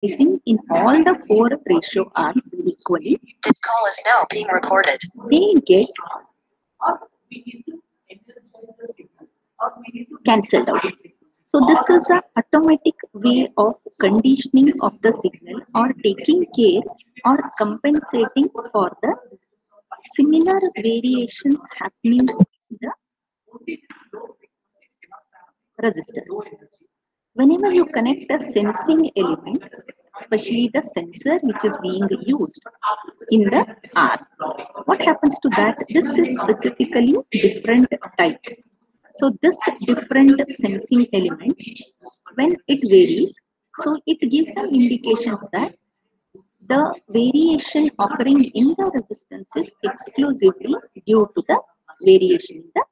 in all the four ratio arms equally, This call is now being recorded. they get cancelled out. So this is an automatic way of conditioning of the signal or taking care or compensating for the similar variations happening in the resistors. Whenever you connect a sensing element, especially the sensor which is being used in the R, what happens to that? This is specifically different type. So this different sensing element, when it varies, so it gives some indications that the variation occurring in the resistance is exclusively due to the variation in the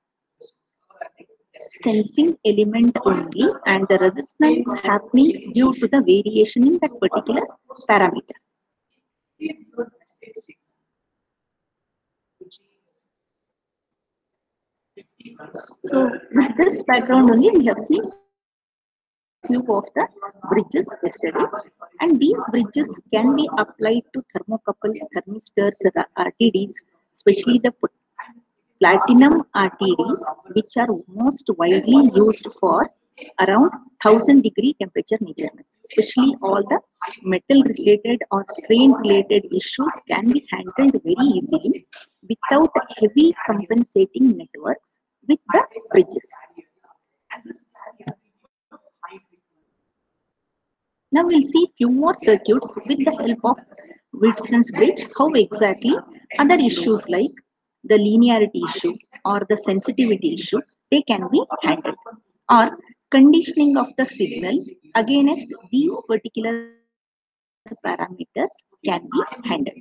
sensing element only, and the resistance happening due to the variation in that particular parameter. So with this background only, we have seen few of the bridges yesterday, and these bridges can be applied to thermocouples, thermistors, RTDs, especially the platinum RTDs, which are most widely used for around 1000-degree temperature measurements. Especially all the metal related or strain related issues can be handled very easily without heavy compensating networks with the bridges. Now we'll see few more circuits with the help of Wheatston's bridge, how exactly other issues like the linearity issue or the sensitivity issue, they can be handled. Or conditioning of the signal against these particular parameters can be handled.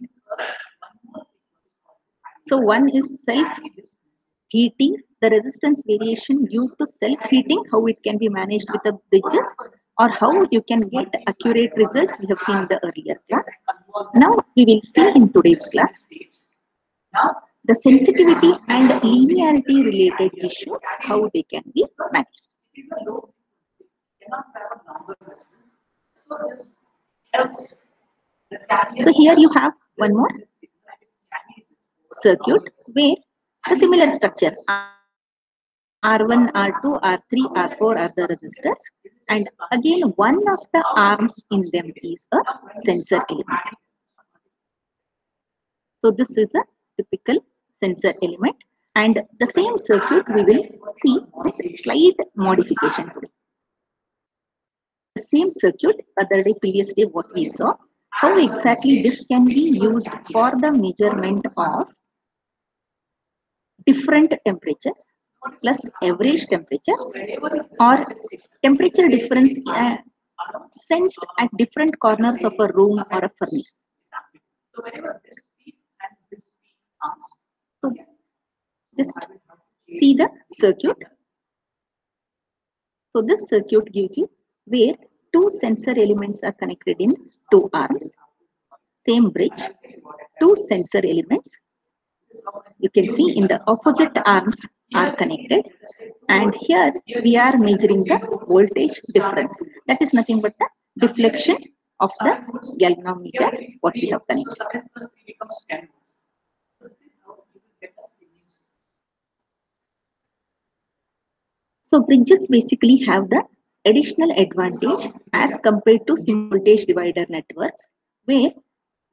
So one is self-heating, the resistance variation due to self-heating, how it can be managed with the bridges, or how you can get accurate results we have seen in the earlier class. Now we will see in today's class the sensitivity and linearity related issues, how they can be managed. So here you have one more circuit where the similar structure R1, R2, R3, R4 are the resistors, and again one of the arms in them is a sensor element. So this is a typical sensor element, and the same circuit we will see with slight modification today. The same circuit other day, previous day, what we saw, how exactly this can be used for the measurement of different temperatures plus average temperatures or temperature difference sensed at different corners of a room or a furnace. So just see the circuit. So this circuit gives you where two sensor elements are connected in two arms, same bridge, two sensor elements. You can see in the opposite arms are connected, and here we are measuring the voltage difference. That is nothing but the deflection of the galvanometer what we have connected. So bridges basically have the additional advantage as compared to single voltage divider networks, where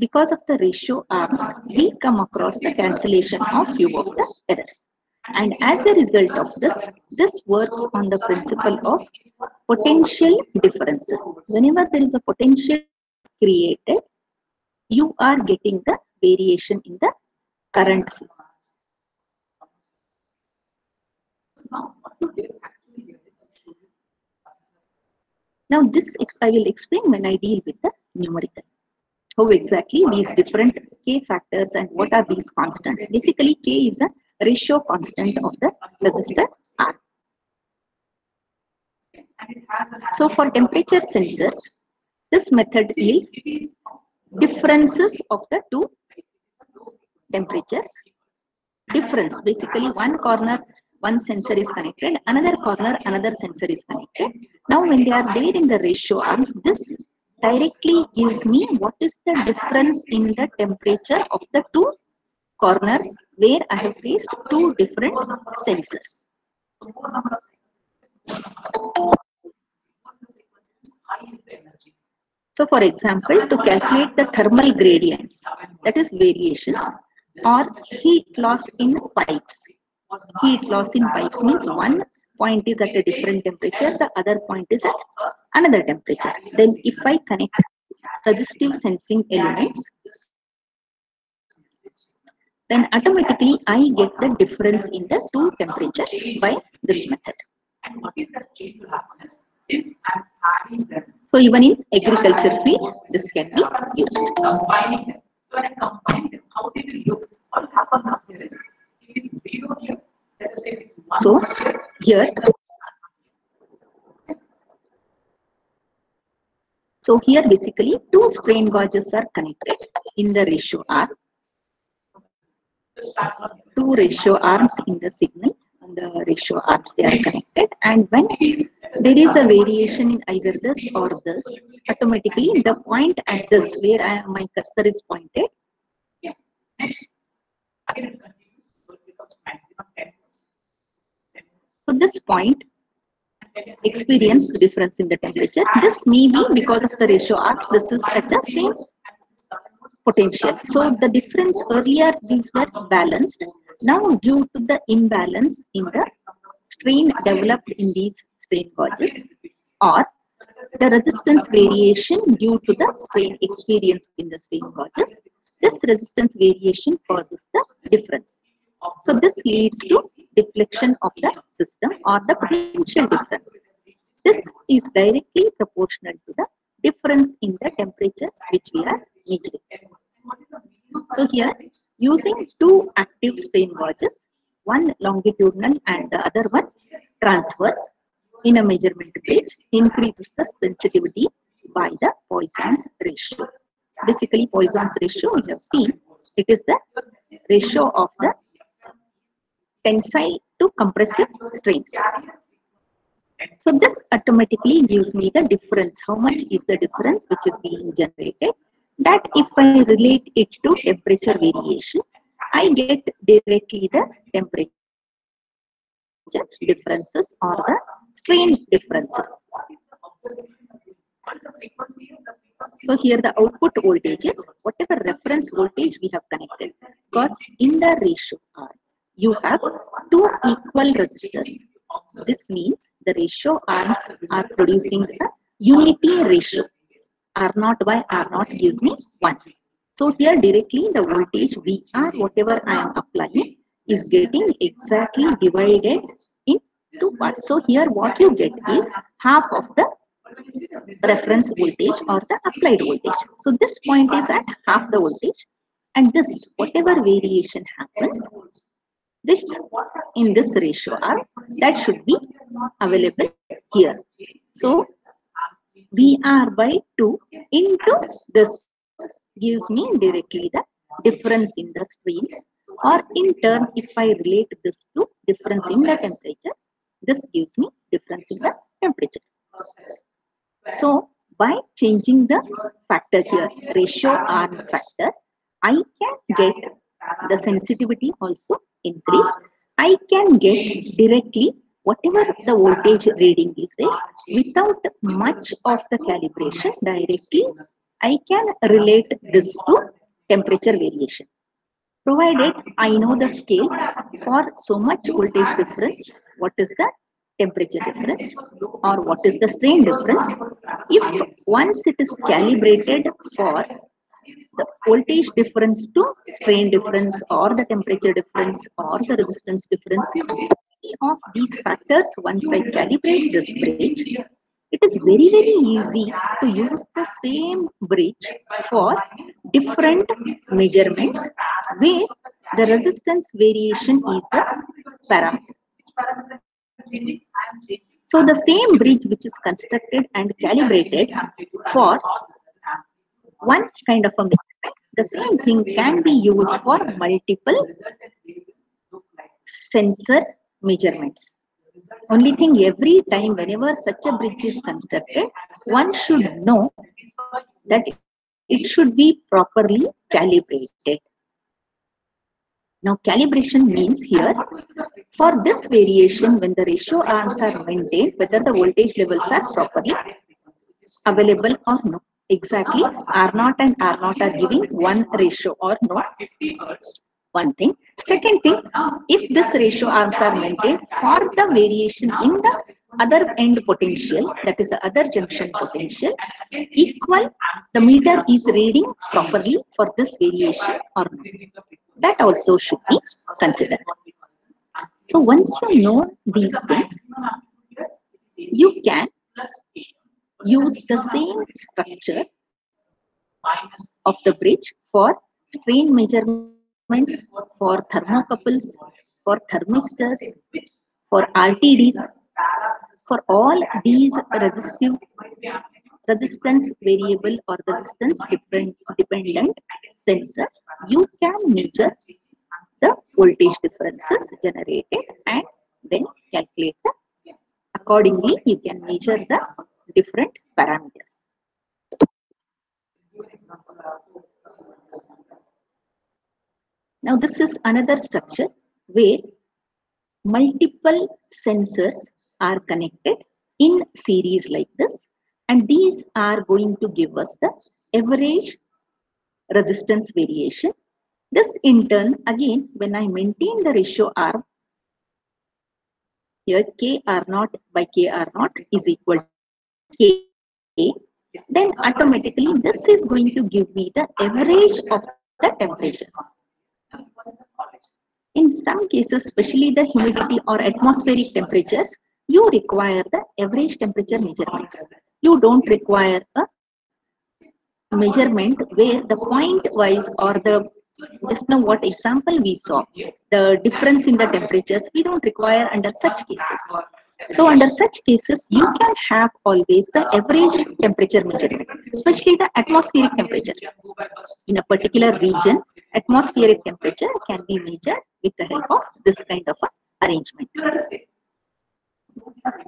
because of the ratio arms, we come across the cancellation of few of the errors. And as a result of this, this works on the principle of potential differences. Whenever there is a potential created, you are getting the variation in the current flow. Now this I will explain when I deal with the numerical. How exactly these different K factors and what are these constants. Basically K is a ratio constant of the resistor R. So for temperature sensors, this method yields differences of the two temperatures. Difference, basically one corner one sensor is connected, another corner another sensor is connected. Now when they are there in the ratio arms, this directly gives me what is the difference in the temperature of the two corners where I have placed two different sensors. So for example, to calculate the thermal gradients, that is variations, or heat loss in pipes. Heat loss in pipes means one point is at a different temperature, the other point is at another temperature. Then if I connect resistive sensing elements, then automatically I get the difference in the two temperatures by this method. So even in agriculture field, this can be used. So here, basically two strain gauges are connected in the ratio R. Two ratio arms in the signal, and the ratio arms they are connected, and when there is a variation in either this or this, automatically the point at this where my cursor is pointed, so this point experience difference in the temperature. This may be because of the ratio arms, this is at the same potential. So the difference earlier these were balanced. Now due to the imbalance in the strain developed in these strain gauges, or the resistance variation due to the strain experienced in the strain gauges, this resistance variation causes the difference. So this leads to deflection of the system or the potential difference. This is directly proportional to the difference in the temperatures which we are measuring. So here, using two active strain gauges, one longitudinal and the other one transverse, in a measurement bridge, increases the sensitivity by the Poisson's ratio. Basically, Poisson's ratio we have seen, it is the ratio of the tensile to compressive strains. So this automatically gives me the difference. How much is the difference which is being generated? That if I relate it to temperature variation, I get directly the temperature differences or the strain differences. So here the output voltages, whatever reference voltage we have connected, because in the ratio R, you have two equal resistors. This means the ratio arms are producing the unity ratio. R0 by R0 gives me 1. So here directly the voltage VR, whatever I am applying, is getting exactly divided in two parts. So here what you get is half of the reference voltage or the applied voltage. So this point is at half the voltage, and this whatever variation happens, this in this ratio R, that should be available here. So VR by 2 into this gives me directly the difference in the strains, or in turn if I relate this to difference in the temperatures, this gives me difference in the temperature. So by changing the factor here, ratio arm factor, I can get the sensitivity also increased. I can get directly whatever the voltage reading is there without much of the calibration. Directly I can relate this to temperature variation, provided I know the scale for so much voltage difference, what is the temperature difference or what is the strain difference. If once it is calibrated for the voltage difference to strain difference or the temperature difference or the resistance difference, any of these factors, once I calibrate this bridge, it is very easy to use the same bridge for different measurements where the resistance variation is the parameter. So the same bridge which is constructed and calibrated for one kind of a measurement, the same thing can be used for multiple sensor measurements. Only thing, every time whenever such a bridge is constructed, one should know that it should be properly calibrated. Now calibration means here, for this variation when the ratio arms are maintained, whether the voltage levels are properly available or no. Exactly, R0 and R0 are giving one ratio or no. One thing. Second thing, if this ratio arms are maintained for the variation in the other end potential, that is the other junction potential, equal, the meter is reading properly for this variation or not. That also should be considered. So once you know these things, you can use the same structure of the bridge for strain measurements, for thermocouples, for thermistors, for RTDs, for all these resistance variable or resistance dependent sensors. You can measure the voltage differences generated and then calculate the accordingly. You can measure the different parameters. Now this is another structure where multiple sensors are connected in series like this, and these are going to give us the average resistance variation. This in turn, again, when I maintain the ratio R, here KR0 by KR0 is equal to K, then automatically this is going to give me the average of the temperatures. In some cases, especially the humidity or atmospheric temperatures, you require the average temperature measurements. You don't require a measurement where the point wise or the, just now what example we saw, the difference in the temperatures, we don't require under such cases. So under such cases, you can have always the average temperature measurement, especially the atmospheric temperature. In a particular region, atmospheric temperature can be measured with the help of this kind of arrangement.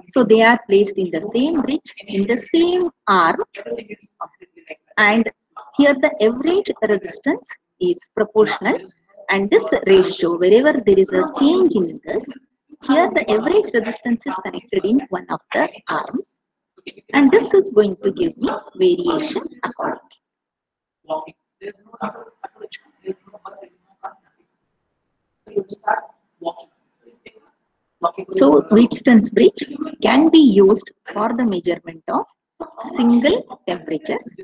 So they are placed in the same bridge, in the same arm, and here the average resistance is proportional, and this ratio, wherever there is a change in this, here the average resistance is connected in one of the arms, and this is going to give me variation accordingly. So Wheatstone's bridge can be used for the measurement of single temperatures.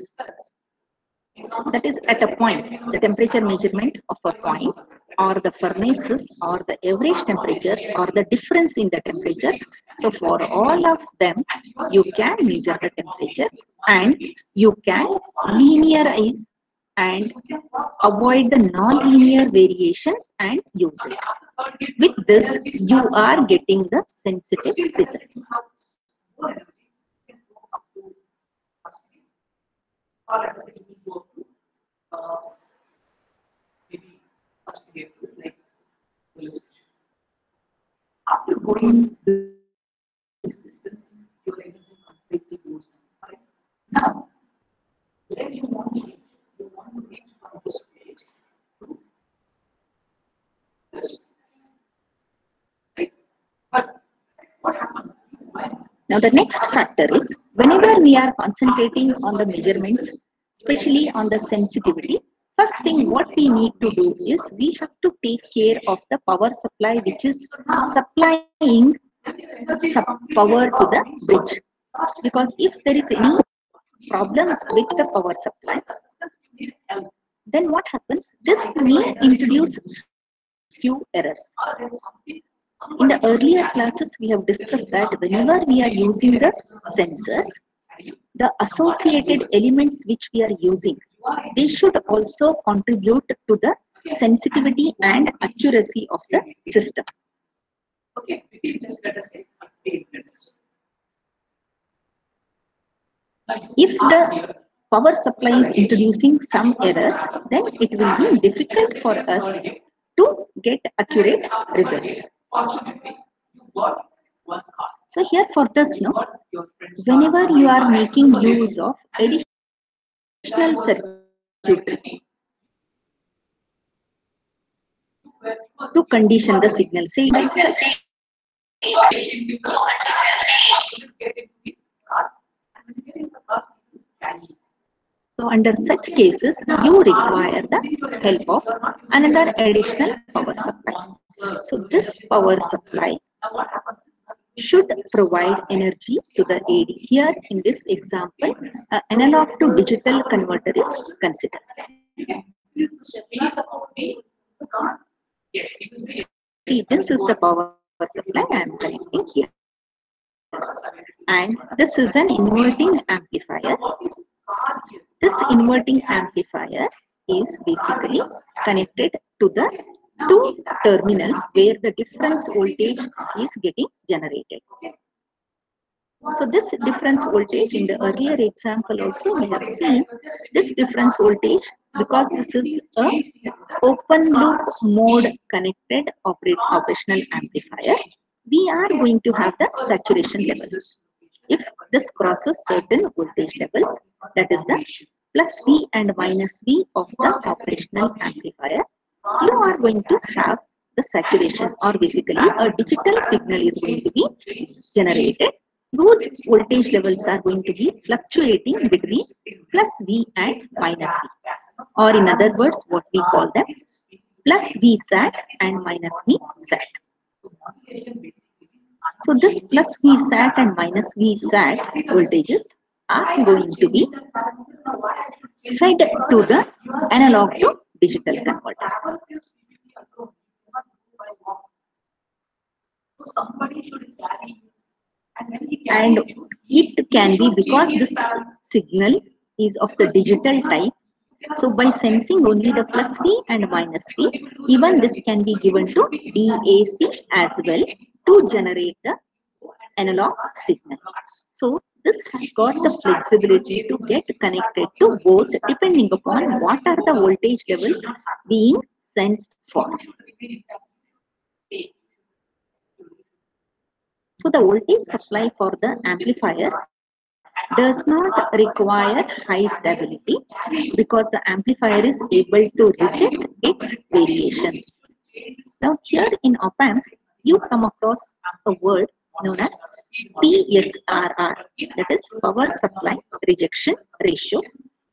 That is at a point, the temperature measurement of a point, or the furnaces, or the average temperatures, or the difference in the temperatures. So for all of them, you can measure the temperatures, and you can linearize and avoid the non-linear variations and use it. With this, you are getting the sensitive results. After going this distance, your energy completely goes down. Now, where you want to reach? You want to reach from this place to this. Right? But what happens? Now, the next factor is whenever we are concentrating on the measurements, especially on the sensitivity, first thing what we need to do is we have to take care of the power supply which is supplying power to the bridge. Because if there is any problem with the power supply, then what happens? This may introduce few errors. In the earlier classes, we have discussed that whenever we are using the sensors, the associated elements which we are using, they should also contribute to the sensitivity and accuracy of the system. Okay, if the power supply is introducing some errors, then it will be difficult for us to get accurate results. So here for this, whenever you are making use of additional additional circuitry to condition the signal. Say so under such cases, you require the help of another additional power supply. So this power supply should provide energy to the AD. Here in this example, analog to digital converter is considered. See, this is the power supply I am connecting here. And this is an inverting amplifier. This inverting amplifier is basically connected to the two terminals where the difference voltage is getting generated. So this difference voltage in the earlier example also we have seen this difference voltage, because this is a open loop mode connected operational amplifier, we are going to have the saturation levels. If this crosses certain voltage levels, that is the plus V and minus V of the operational amplifier, you are going to have the saturation, or basically a digital signal is going to be generated. Those voltage levels are going to be fluctuating between plus V and minus V, or in other words, what we call them plus V sat and minus V sat. So this plus V sat and minus V sat voltages are going to be fed to the analog to digital converter. And it can be, because this signal is of the digital type, so by sensing only the plus V and minus V, even this can be given to DAC as well to generate the analog signal. So this has got the flexibility to get connected to both depending upon what are the voltage levels being sensed for. So the voltage supply for the amplifier does not require high stability, because the amplifier is able to reject its variations. Now here in op-amps, you come across a word known as PSRR, that is power supply rejection ratio,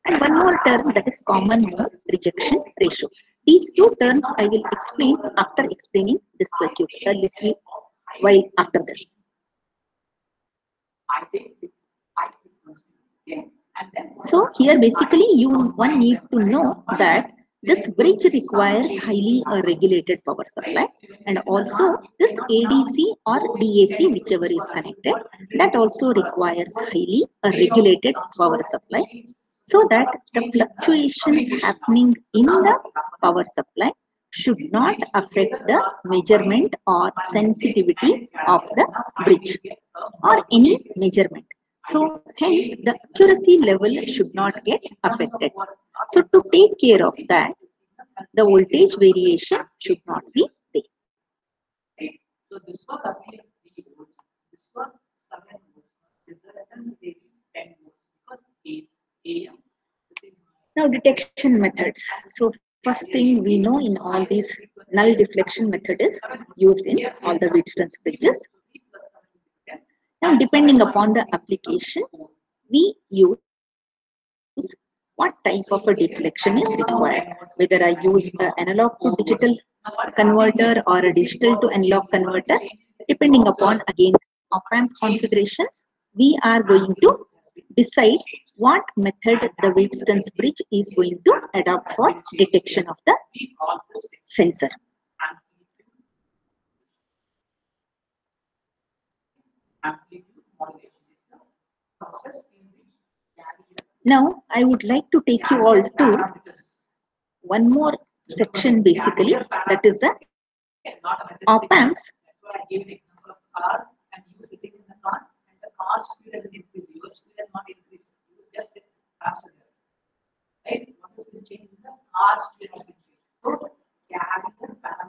and one more term, that is common mode rejection ratio. These two terms I will explain after explaining this circuit a little while after this. So here basically one need to know that this bridge requires highly regulated power supply, and also this ADC or DAC, whichever is connected, that also requires highly regulated power supply, so that the fluctuations happening in the power supply should not affect the measurement or sensitivity of the bridge or any measurement. So hence the accuracy level should not get affected. So to take care of that, the voltage variation should not be there. So this was earlier 3 volts. This was 7 volts. This is 10 volts because AM. Now detection methods. So first thing we know in all these, null deflection method is used in all the Wheatstone's bridges. Now depending upon the application, we use what type of a deflection is required. Whether I use an analog to digital converter or a digital to analog converter, depending upon again op-amp configurations, we are going to decide what method the Wheatstone's bridge is going to adopt for detection of the sensor. Now, I would like to take you all to one more section basically, that is the op-amps.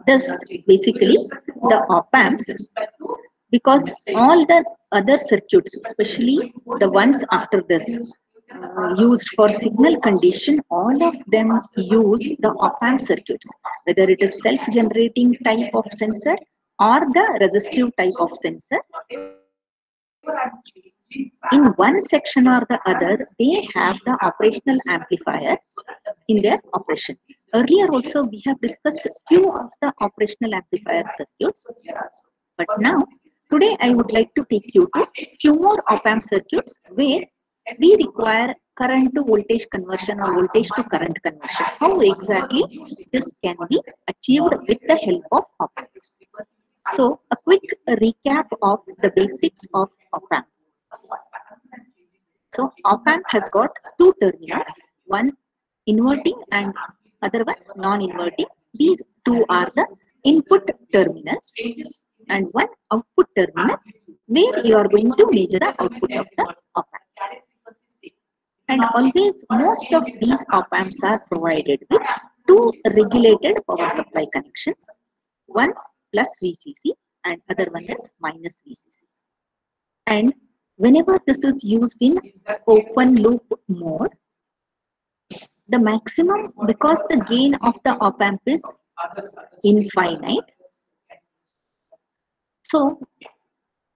Thus, basically, the op-amps, because all the other circuits, especially the ones after this, used for signal condition, all of them use the op-amp circuits, whether it is self-generating type of sensor or the resistive type of sensor. In one section or the other, they have the operational amplifier in their operation. Earlier also, we have discussed few of the operational amplifier circuits, but now, today I would like to take you to few more op-amp circuits where we require current to voltage conversion or voltage to current conversion. How exactly this can be achieved with the help of op-amps. So, a quick recap of the basics of op-amp. So, op-amp has got two terminals, one inverting and other one non-inverting. These two are the input terminals and one output terminal where you are going to measure the output of the op-amp. And always most of these op-amps are provided with two regulated power supply connections, one plus VCC and other one is minus VCC. And whenever this is used in open loop mode, the maximum, because the gain of the op-amp is infinite, so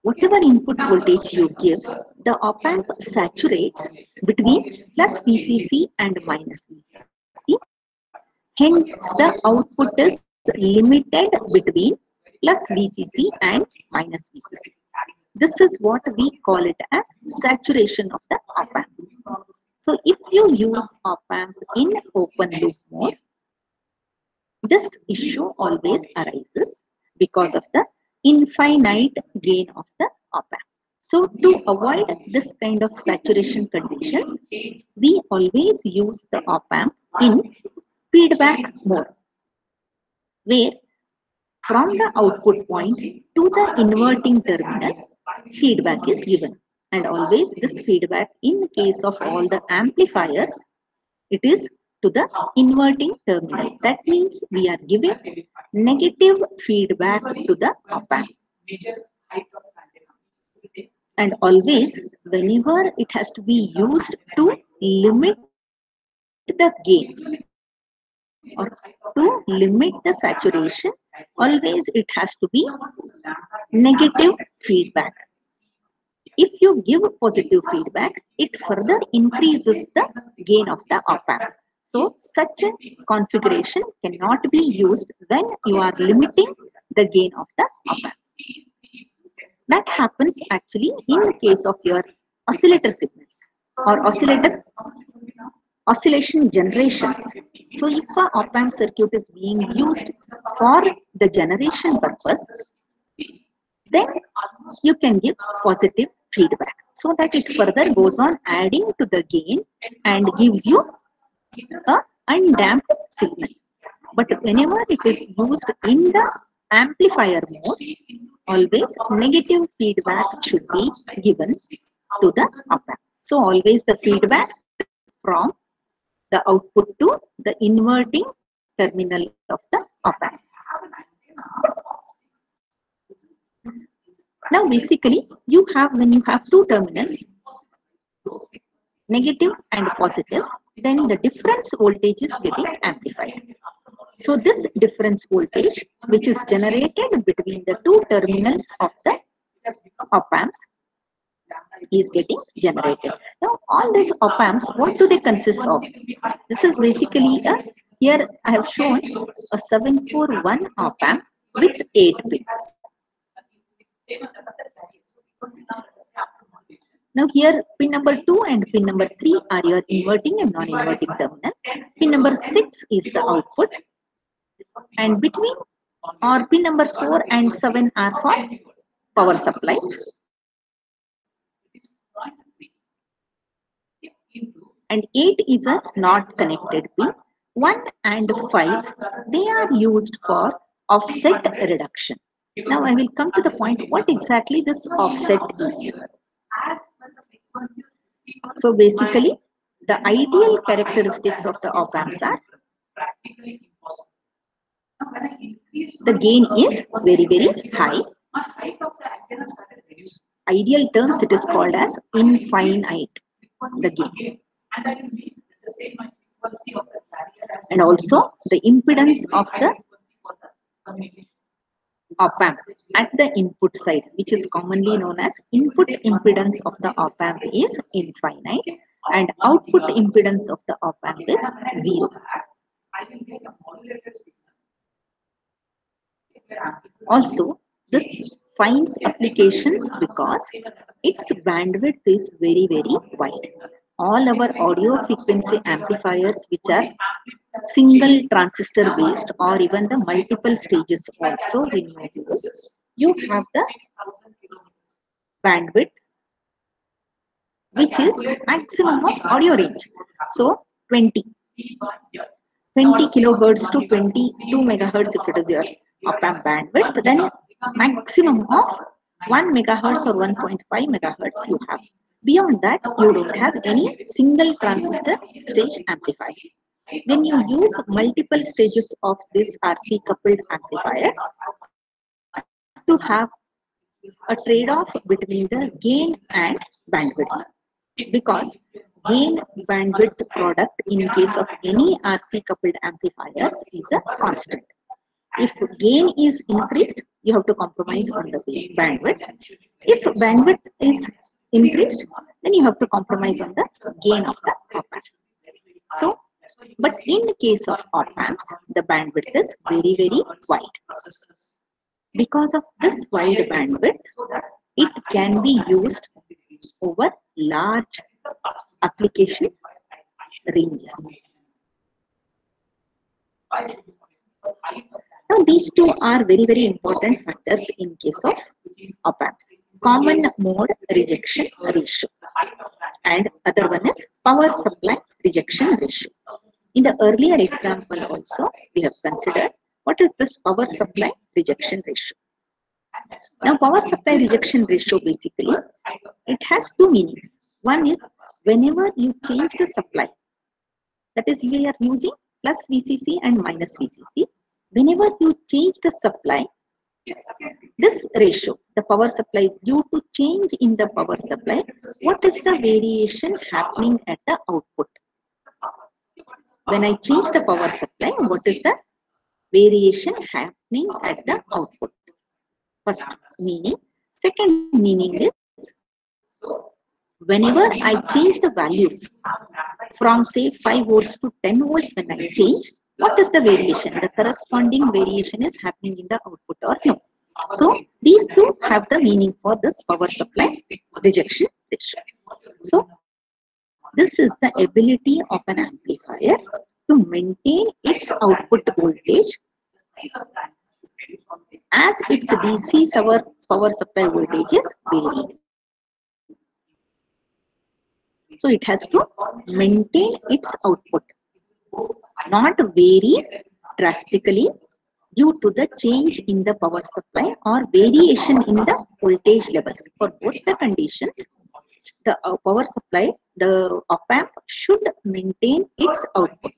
whatever input voltage you give, the op-amp saturates between plus VCC and minus VCC. Hence, the output is limited between plus VCC and minus VCC. This is what we call it as saturation of the op-amp. So, if you use op-amp in open loop mode, this issue always arises because of the infinite gain of the op-amp. So, to avoid this kind of saturation conditions, we always use the op-amp in feedback mode, where from the output point to the inverting terminal, feedback is given. And always this feedback, in case of all the amplifiers, it is to the inverting terminal. That means we are giving negative feedback to the op-amp. And always, whenever it has to be used to limit the gain or to limit the saturation, always it has to be negative feedback. If you give positive feedback, it further increases the gain of the op-amp. So, such a configuration cannot be used when you are limiting the gain of the op-amp. That happens actually in case of your oscillator signals or oscillation generations. So, if a op-amp circuit is being used for the generation purpose, then you can give positive feedback so that it further goes on adding to the gain and gives you a undamped signal. But whenever it is used in the amplifier mode, always negative feedback should be given to the op-amp. So always the feedback from the output to the inverting terminal of the op-amp. Now basically you have, when you have two terminals, negative and positive, then the difference voltage is getting amplified. So this difference voltage which is generated between the two terminals of the op-amps is getting generated. Now all these op-amps, what do they consist of? This is basically here I have shown a 741 op-amp with 8 pins. Now here pin number 2 and pin number 3 are your inverting and non-inverting terminal. Pin number 6 is the output, and between or pin number 4 and 7 are for power supplies. And 8 is a not connected pin. 1 and 5, they are used for offset reduction. Now I will come to the point what exactly this offset is. So basically, the ideal characteristics of the op-amps are the gain is very, very high. Ideal terms, it is called as infinite, the gain. And also the impedance of the op-amp at the input side, which is commonly known as input impedance of the op-amp is infinite and output impedance of the op-amp is 0. Also, this finds applications because its bandwidth is very wide. All our audio frequency amplifiers which are single transistor based or even the multiple stages also when you use, you have the bandwidth which is maximum of audio range. So 20 kilohertz to 22 megahertz if it is your op-amp bandwidth, then maximum of 1 megahertz or 1.5 megahertz you have. Beyond that, you don't have any single transistor stage amplifier. When you use multiple stages of this RC coupled amplifiers, to have a trade-off between the gain and bandwidth, because gain bandwidth product in case of any RC coupled amplifiers is a constant. If gain is increased, you have to compromise on the bandwidth. If bandwidth is increased, then you have to compromise on the gain of the op-amp. So, but in the case of op-amps, the bandwidth is very wide. Because of this wide bandwidth, it can be used over large application ranges. Now, these two are very important factors in case of op-amps. Common mode rejection ratio and other one is power supply rejection ratio. In the earlier example also, we have considered what is this power supply rejection ratio. Now, power supply rejection ratio basically, it has two meanings. One is whenever you change the supply, that is we are using plus VCC and minus VCC. Whenever you change the supply, this ratio, the power supply, due to change in the power supply, what is the variation happening at the output? When I change the power supply, what is the variation happening at the output? First meaning. Second meaning is whenever I change the values from say 5 volts to 10 volts, when I change, what is the variation? The corresponding variation is happening in the output or no. So these two have the meaning for this power supply rejection ratio. So this is the ability of an amplifier to maintain its output voltage as its DC power supply voltage is varied. So it has to maintain its output, not vary drastically due to the change in the power supply or variation in the voltage levels. For both the conditions, the power supply, the op-amp should maintain its output.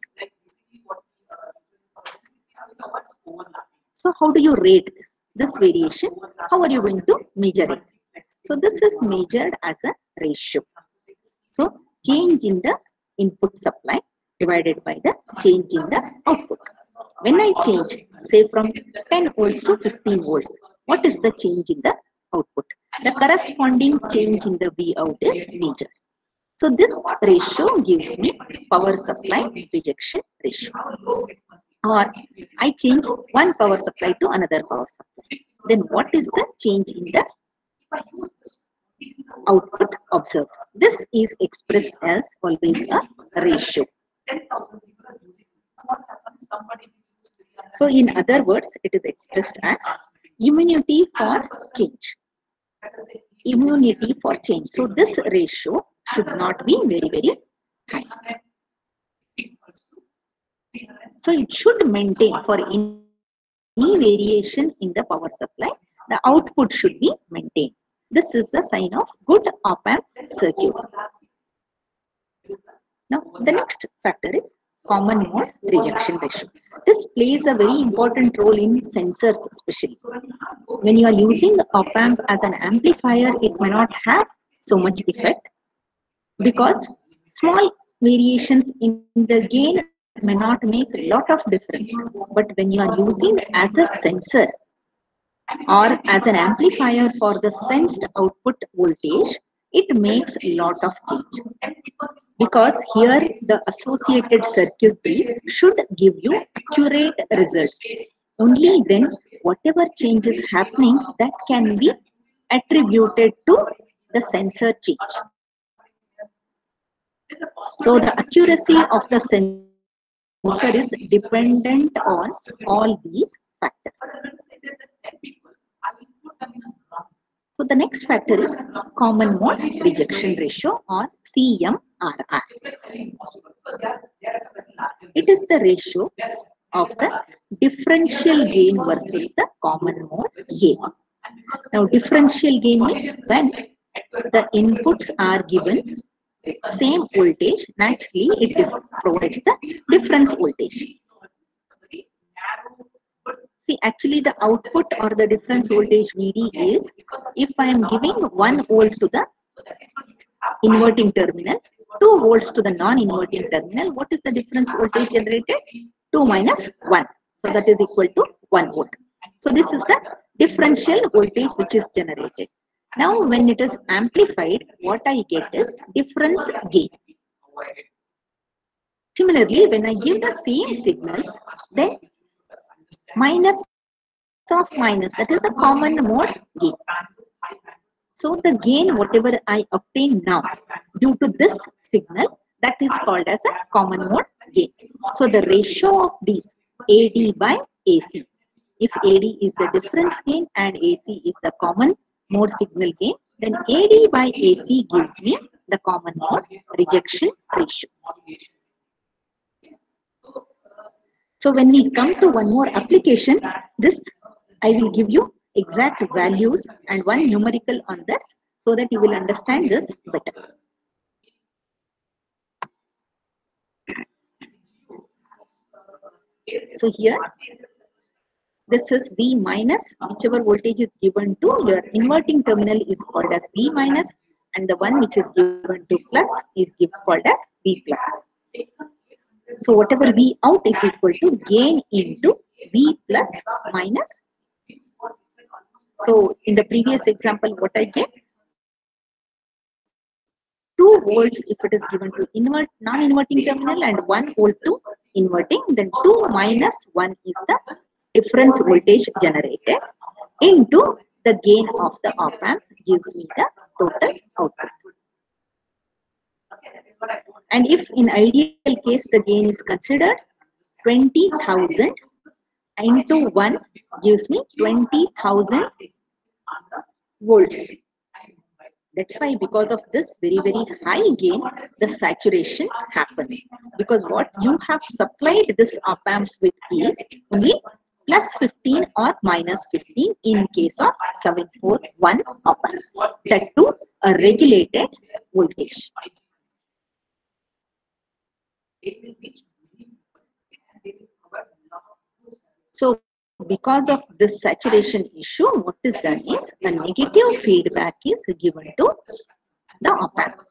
So how do you rate this variation? How are you going to measure it? So this is measured as a ratio. So change in the input supply divided by the change in the output. When I change, say from 10 volts to 15 volts, what is the change in the output? The corresponding change in the Vout is measured. So this ratio gives me power supply rejection ratio. Or I change one power supply to another power supply. Then what is the change in the output observed? This is expressed as always a ratio. So in other words, it is expressed as immunity for change. Immunity for change. So this ratio should not be very high. So it should maintain for any variation in the power supply, the output should be maintained. This is a sign of good op-amp circuit. Now the next factor is common mode rejection ratio. This plays a very important role in sensors especially. When you are using the op-amp as an amplifier, it may not have so much effect because small variations in the gain may not make a lot of difference. But when you are using as a sensor or as an amplifier for the sensed output voltage, it makes a lot of change. Because here the associated circuitry should give you accurate results. Only then whatever change is happening, that can be attributed to the sensor change. So the accuracy of the sensor is dependent on all these factors. So the next factor is common mode rejection ratio or CMRR. It is the ratio of the differential gain versus the common mode gain. Now differential gain means when the inputs are given same voltage, naturally it provides the difference voltage. See, actually the output or the difference voltage VD is, if I am giving 1 volt to the inverting terminal, 2 volts to the non-inverting terminal, what is the difference voltage generated? 2 minus 1. So that is equal to 1 volt. So this is the differential voltage which is generated. Now when it is amplified, what I get is difference gain. Similarly, when I give the same signals, then minus of minus, that is a common mode gain. So the gain whatever I obtain now due to this signal, that is called as a common mode gain. So the ratio of these AD by AC, if AD is the difference gain and AC is the common mode signal gain, then AD by AC gives me the common mode rejection ratio. So when we come to one more application, this I will give you exact values and one numerical on this so that you will understand this better. So here, this is V minus, whichever voltage is given to your inverting terminal is called as V minus, and the one which is given to plus is called as V plus. So whatever V out is equal to gain into V plus minus. So in the previous example, what I get? 2 volts if it is given to non-inverting terminal and 1 volt to inverting, then 2 minus 1 is the difference voltage generated into the gain of the op-amp gives me the total output. And if in ideal case the gain is considered, 20,000 into 1 gives me 20,000 volts. That's why because of this very high gain, the saturation happens. Because what you have supplied this op-amp with is only plus 15 or minus 15 in case of 741 op-amps. That too a regulated voltage. So because of this saturation issue, what is done is a negative feedback is given to the op-amp.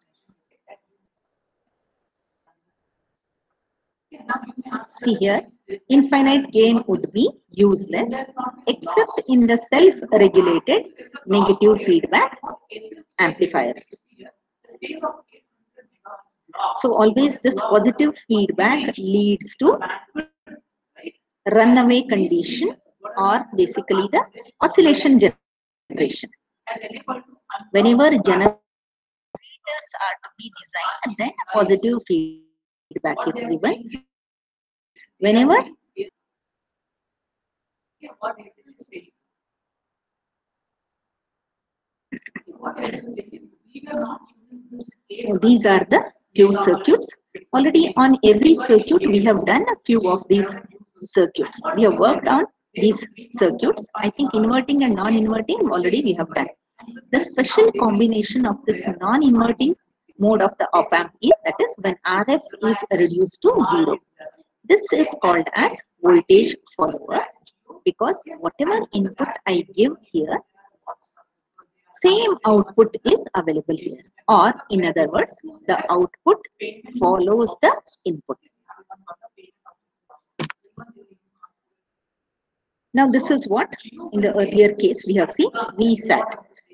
See here, infinite gain would be useless except in the self-regulated negative feedback amplifiers. So always this positive feedback leads to runaway condition or basically the oscillation generation. Whenever generators are to be designed, then a positive feedback is given. Whenever these are the few circuits. Already on every circuit we have done a few of these circuits. We have worked on these circuits. I think inverting and non-inverting already we have done. The special combination of this non-inverting mode of the op-amp is, that is when RF is reduced to 0. This is called as voltage follower, because whatever input I give here, same output is available here, or in other words, the output follows the input. Now this is what in the earlier case we have seen VSAT,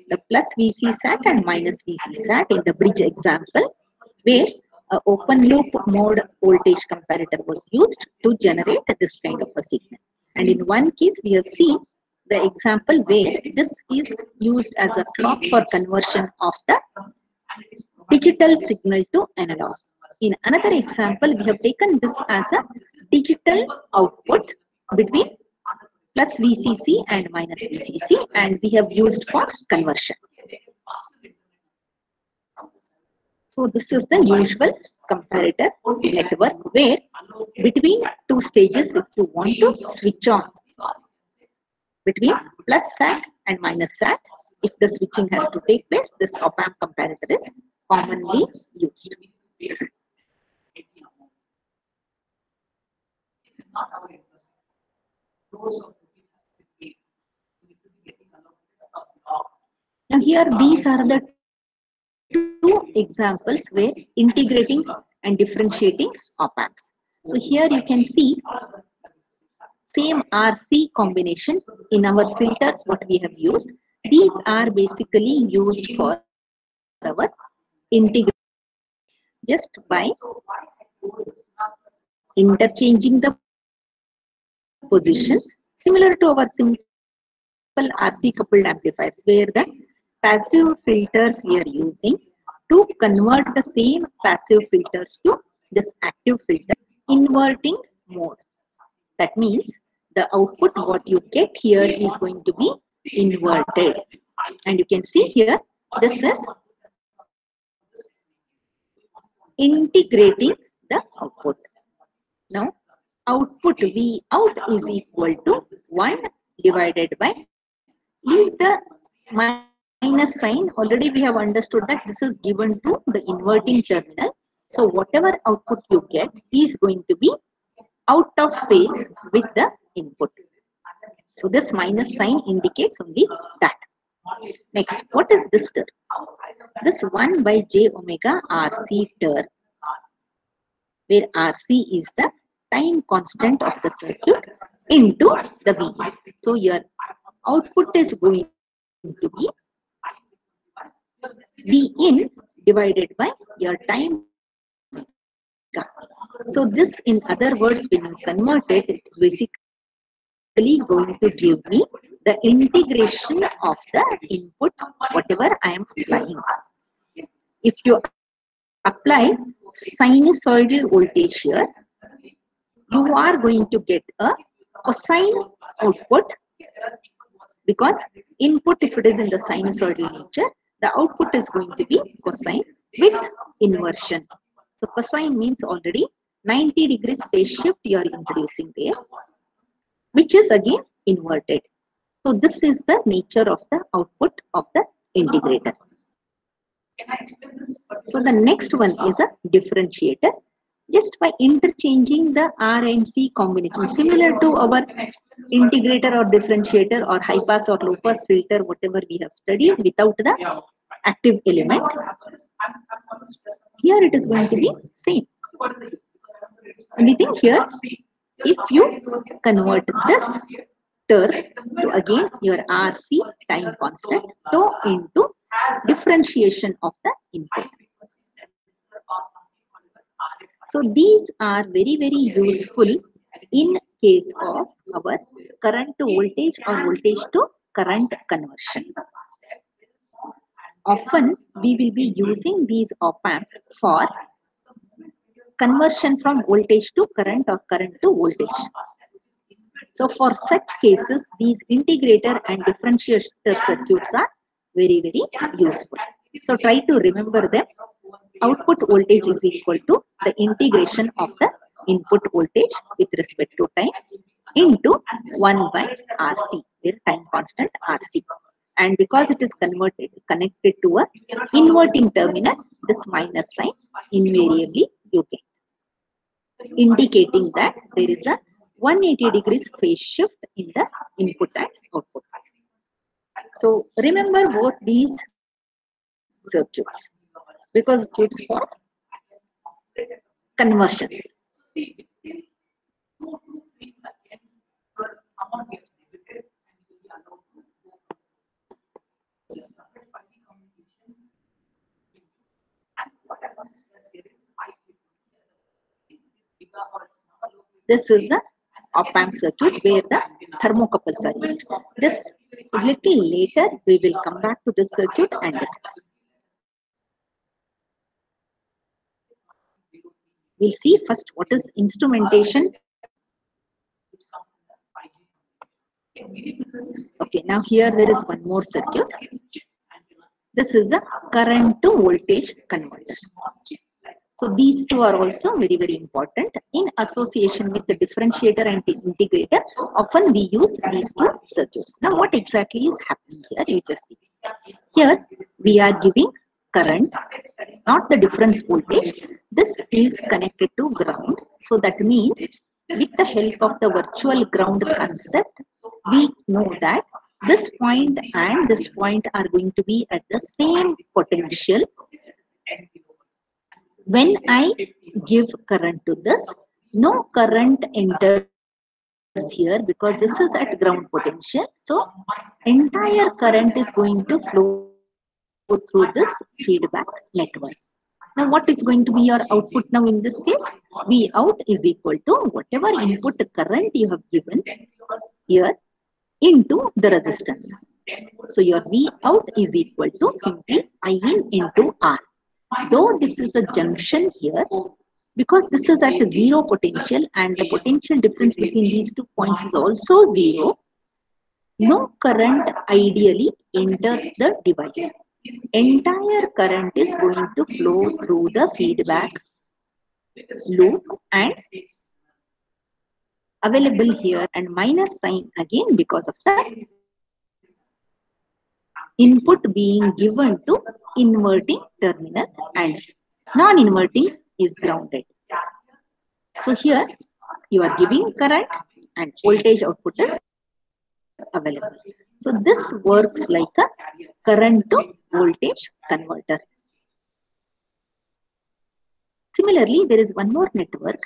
the plus VCSAT and minus VCSAT in the bridge example, where an open loop mode voltage comparator was used to generate this kind of a signal. And in one case we have seen the example where this is used as a clock for conversion of the digital signal to analog. In another example, we have taken this as a digital output between plus VCC and minus VCC, and we have used for conversion. So this is the usual comparator network where between two stages, if you want to switch on between plus SAT and minus SAT, if the switching has to take place, this op-amp comparator is commonly used. Now here these are the two examples where integrating and differentiating op-amps. So here you can see same RC combination in our filters what we have used. These are basically used for our integration just by interchanging the positions similar to our simple RC coupled amplifiers, where the passive filters we are using to convert the same passive filters to this active filter inverting mode. That means the output what you get here is going to be inverted, and you can see here this is integrating the output. Now output V out is equal to 1 divided by, leave the minus sign, already we have understood that this is given to the inverting terminal. So whatever output you get is going to be out of phase with the input. So this minus sign indicates only that. Next, what is this term? This 1 by j omega RC term, where RC is the time constant of the circuit into the V. So your output is going to be V in divided by your time. So this, in other words, when you convert it, it's basically going to give me the integration of the input, whatever I am applying. If you apply sinusoidal voltage here, you are going to get a cosine output, because input, if it is in the sinusoidal nature, the output is going to be cosine with inversion. So cosine means already 90 degrees phase shift you are introducing there, which is again inverted. So this is the nature of the output of the integrator. So the next one is a differentiator. Just by interchanging the R and C combination, similar to our integrator or differentiator or high pass or low pass filter, whatever we have studied without the active element, here it is going to be same. Only thing here, if you convert this term to again your RC time constant to into differentiation of the input. So these are very, very useful in case of our current to voltage or voltage to current conversion. Often we will be using these op-amps for conversion from voltage to current or current to voltage. So for such cases, these integrator and differentiator circuits are very, very useful. So try to remember them. Output voltage is equal to the integration of the input voltage with respect to time into 1 by RC, where time constant RC. And because it is connected to a inverting terminal, this minus sign invariably you get, indicating that there is a 180 degrees phase shift in the input and output. So remember both these circuits because it's for conversions. This is the op-amp circuit where the thermocouples are used. This little later we will come back to this circuit and discuss. We'll see first what is instrumentation. Okay, now here there is one more circuit. This is a current to voltage converter. So these two are also very, very important. In association with the differentiator and the integrator, often we use these two circuits. Now what exactly is happening here? You just see. Here we are giving current, not the difference voltage. This is connected to ground. So that means with the help of the virtual ground concept, we know that this point and this point are going to be at the same potential. When I give current to this, no current enters here because this is at ground potential. So entire current is going to flow through this feedback network. Now what is going to be your output now in this case? V out is equal to whatever input current you have given here into the resistance. So your V out is equal to simply I in into R. Though this is a junction here, because this is at zero potential and the potential difference between these 2 points is also zero, no current ideally enters the device. Entire current is going to flow through the feedback loop and available here and minus sign again because of the input being given to inverting terminal and non-inverting is grounded. So here you are giving current and voltage output is available. So this works like a current to voltage converter. Similarly, there is one more network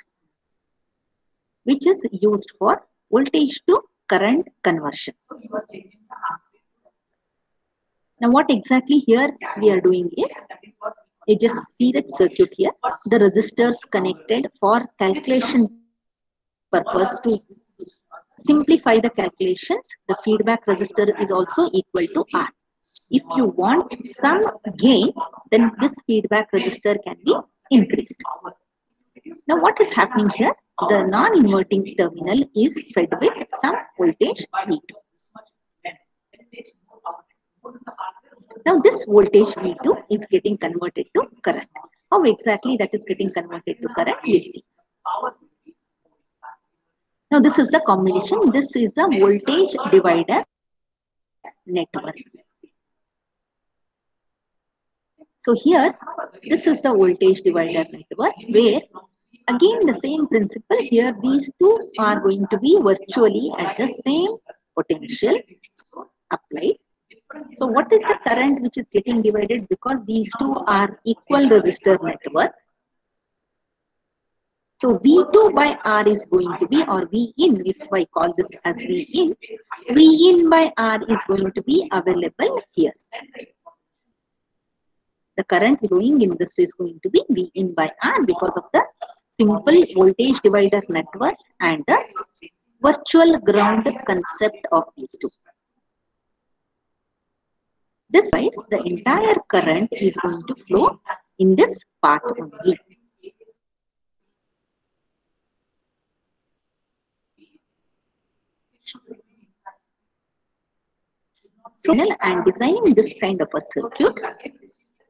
which is used for voltage to current conversion. Now what exactly here we are doing is, you just see that circuit here, the resistors connected for calculation purpose to simplify the calculations, the feedback resistor is also equal to R. If you want some gain, then this feedback resistor can be increased. Now what is happening here? The non-inverting terminal is fed with some voltage V2. Now this voltage V2 is getting converted to current. How exactly that is getting converted to current, we'll see. Now this is the combination. This is a voltage divider network. So here, this is the voltage divider network where again the same principle here, these two are going to be virtually at the same potential applied. So what is the current which is getting divided because these two are equal resistor network? So V2 by R is going to be, or V in, if I call this as V in by R is going to be available here. The current going in this is going to be V in by R because of the simple voltage divider network and the virtual ground concept of these two. This means the entire current is going to flow in this part only. So, and designing this kind of a circuit,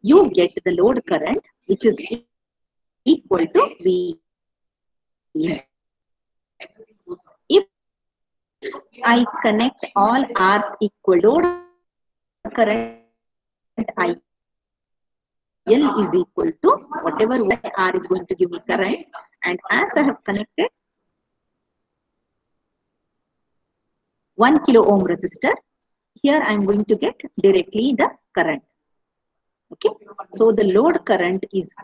you get the load current which is equal to V in. If I connect all R's equal, load current I L is equal to whatever R is going to give me current, and as I have connected 1 kilo ohm resistor, here I am going to get directly the current. Okay, so the load current is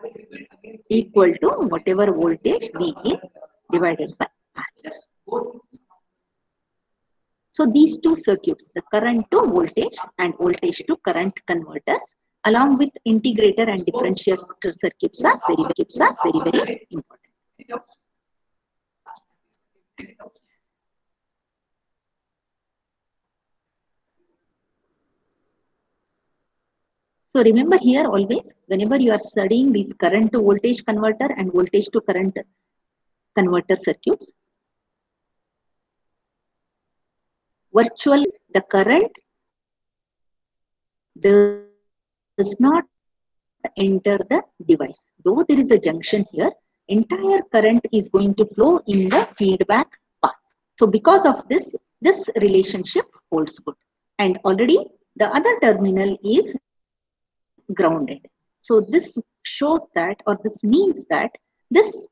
equal to whatever voltage V in divided by R. So these two circuits, the current to voltage and voltage to current converters, along with integrator and differentiator circuits are very important. So remember here always, whenever you are studying these current to voltage converter and voltage to current converter circuits, the current does not enter the device. Though there is a junction here, entire current is going to flow in the feedback path. So because of this, this relationship holds good. And already the other terminal is grounded. So this shows that, or this means that this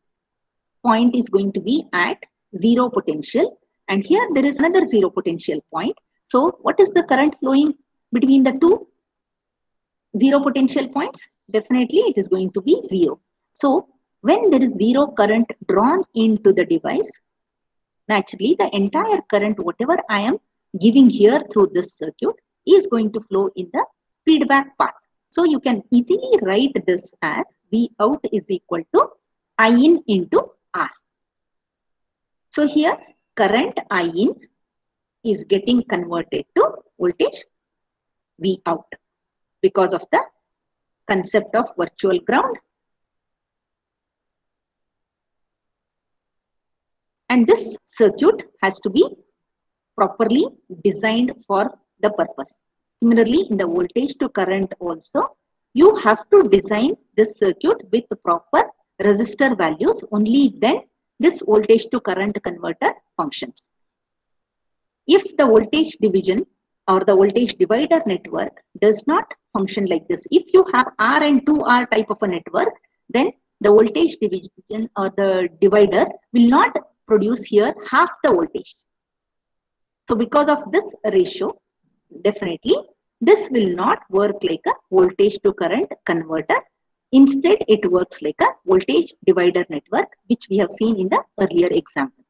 point is going to be at zero potential, and here there is another zero potential point. So what is the current flowing between the two zero potential points? Definitely it is going to be zero. So when there is zero current drawn into the device, naturally the entire current, whatever I am giving here through this circuit, is going to flow in the feedback path. So you can easily write this as V out is equal to I in into R. So here current I in is getting converted to voltage V out because of the concept of virtual ground. And this circuit has to be properly designed for the purpose. Similarly, in the voltage to current also, you have to design this circuit with proper resistor values. Only then this voltage to current converter functions. If the voltage division or the voltage divider network does not function like this, if you have R and 2R type of a network, then the voltage division or the divider will not produce here half the voltage. So because of this ratio, definitely this will not work like a voltage to current converter. Instead, it works like a voltage divider network, which we have seen in the earlier example.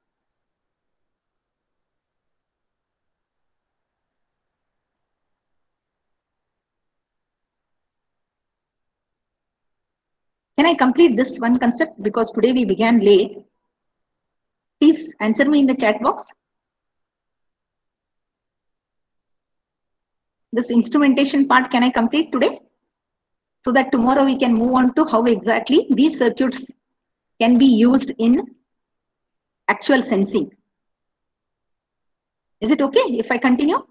Can I complete this one concept? Because today we began late. Please answer me in the chat box. This instrumentation part, can I complete today? So that tomorrow we can move on to how exactly these circuits can be used in actual sensing. Is it okay if I continue?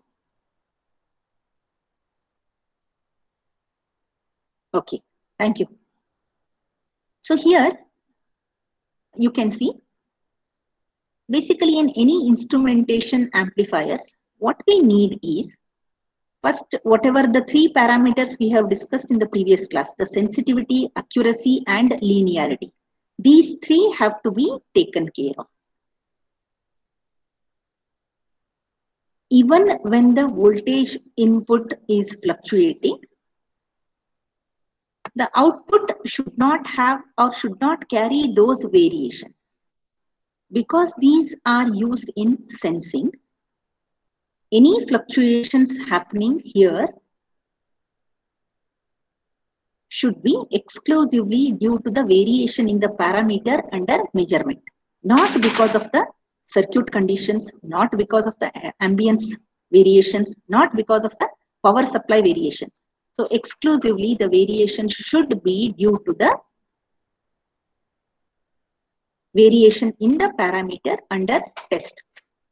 Okay, thank you. So here you can see, basically in any instrumentation amplifiers, what we need is, first, whatever the three parameters we have discussed in the previous class, the sensitivity, accuracy, and linearity. These three have to be taken care of. Even when the voltage input is fluctuating, the output should not have or should not carry those variations. Because these are used in sensing, any fluctuations happening here should be exclusively due to the variation in the parameter under measurement, not because of the circuit conditions, not because of the ambience variations, not because of the power supply variations. So exclusively the variation should be due to the variation in the parameter under test.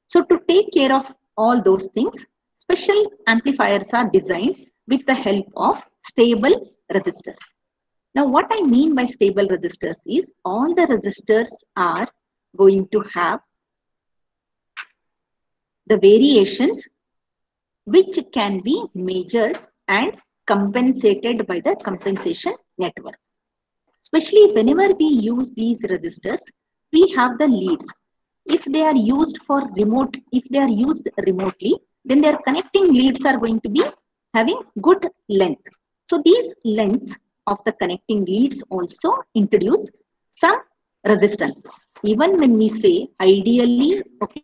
So to take care of all those things, special amplifiers are designed with the help of stable resistors. Now what I mean by stable resistors is, all the resistors are going to have the variations which can be measured and compensated by the compensation network. Especially whenever we use these resistors, we have the leads. If they are used for remote, if they are used remotely, then their connecting leads are going to be having good length. So these lengths of the connecting leads also introduce some resistances. Even when we say ideally, okay,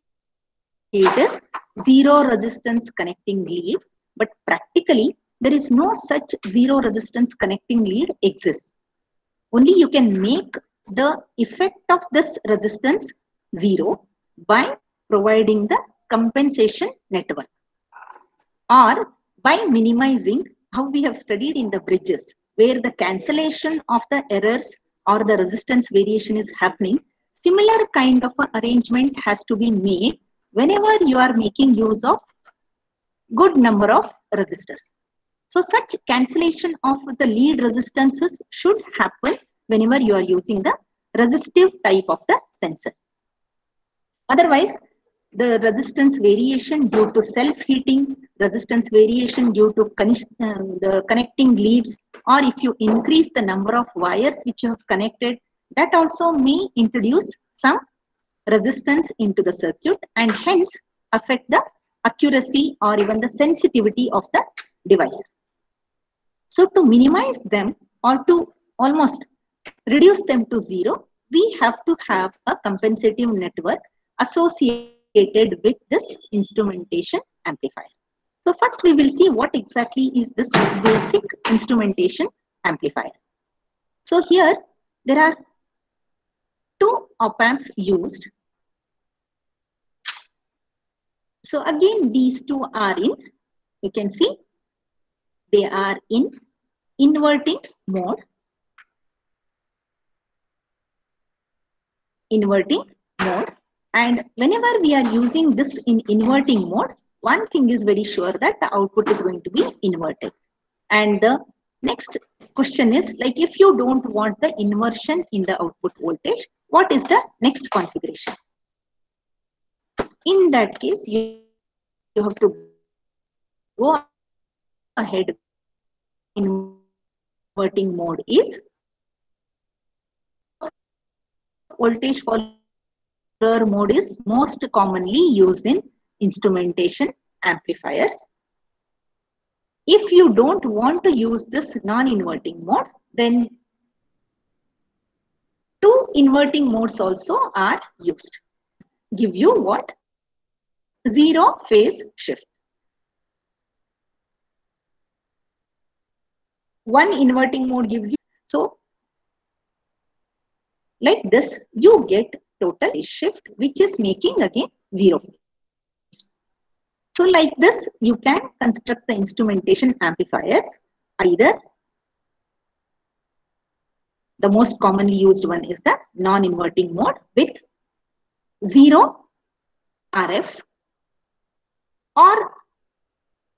it is zero resistance connecting lead, but practically there is no such zero resistance connecting lead exists. Only you can make the effect of this resistance zero by providing the compensation network, or by minimizing how we have studied in the bridges, where the cancellation of the errors or the resistance variation is happening. Similar kind of an arrangement has to be made whenever you are making use of good number of resistors. So such cancellation of the lead resistances should happen whenever you are using the resistive type of the sensor. Otherwise, the resistance variation due to self-heating, resistance variation due to the connecting leads, or if you increase the number of wires which you have connected, that also may introduce some resistance into the circuit and hence affect the accuracy or even the sensitivity of the device. So to minimize them or to almost reduce them to zero, we have to have a compensative network associated with this instrumentation amplifier. So first we will see what exactly is this basic instrumentation amplifier. So here there are two op-amps used. So again these two are in, you can see they are in inverting mode. And whenever we are using this in inverting mode, one thing is very sure that the output is going to be inverted. And the next question is, like, if you don't want the inversion in the output voltage, what is the next configuration? In that case, you have to go ahead. Inverting mode is voltage follower mode is most commonly used in instrumentation amplifiers. If you don't want to use this non-inverting mode, then two inverting modes also are used. Give you what? Zero phase shift. One inverting mode gives you, so like this you get total shift, which is making again zero. So like this you can construct the instrumentation amplifiers. Either the most commonly used one is the non-inverting mode with zero RF, or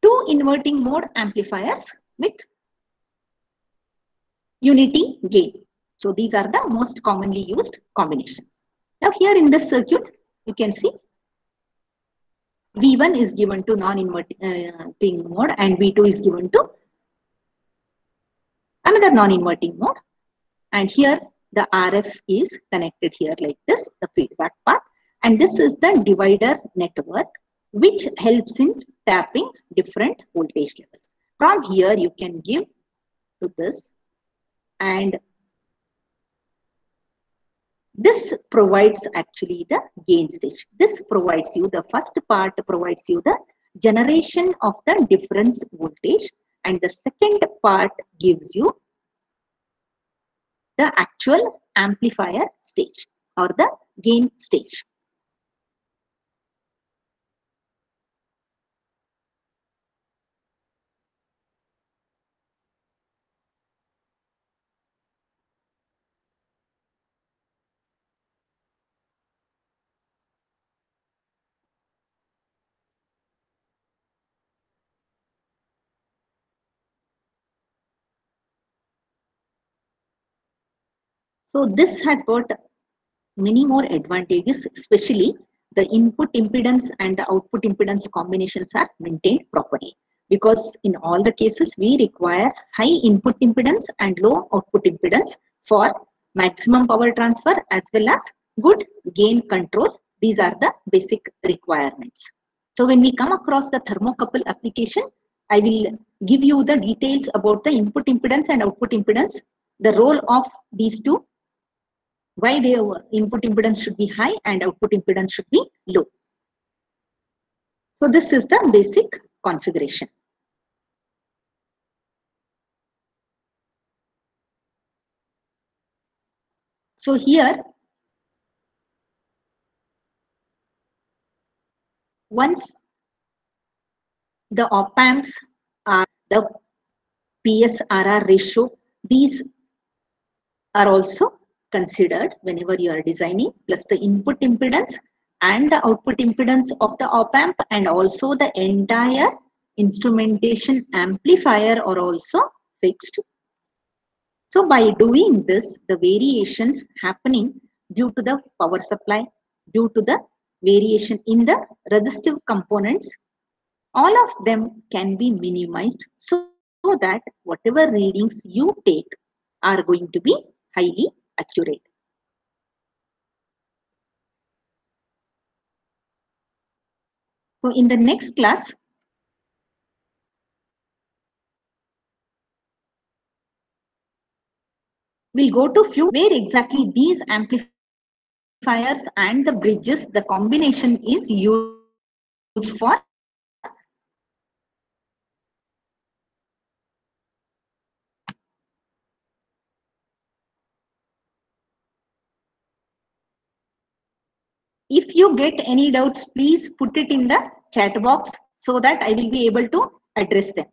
two inverting mode amplifiers with unity gain. So these are the most commonly used combinations. Now here in this circuit, you can see V1 is given to non-inverting mode and V2 is given to another non-inverting mode. And here the RF is connected here like this, the feedback path. And this is the divider network, which helps in tapping different voltage levels. From here you can give to this, and this provides actually the gain stage. This provides you, the first part provides you the generation of the difference voltage, and the second part gives you the actual amplifier stage or the gain stage. So this has got many more advantages, especially the input impedance and the output impedance combinations are maintained properly. Because in all the cases, we require high input impedance and low output impedance for maximum power transfer as well as good gain control. These are the basic requirements. So when we come across the thermocouple application, I will give you the details about the input impedance and output impedance, the role of these two, why the input impedance should be high and output impedance should be low. So this is the basic configuration. So here, once the op amps are the PSRR ratio, these are also considered whenever you are designing, plus the input impedance and the output impedance of the op amp, and also the entire instrumentation amplifier are also fixed. So by doing this, the variations happening due to the power supply, due to the variation in the resistive components, all of them can be minimized so that whatever readings you take are going to be highly accurate. So in the next class, we'll go to few where exactly these amplifiers and the bridges, the combination is used for. If you get any doubts, please put it in the chat box so that I will be able to address them.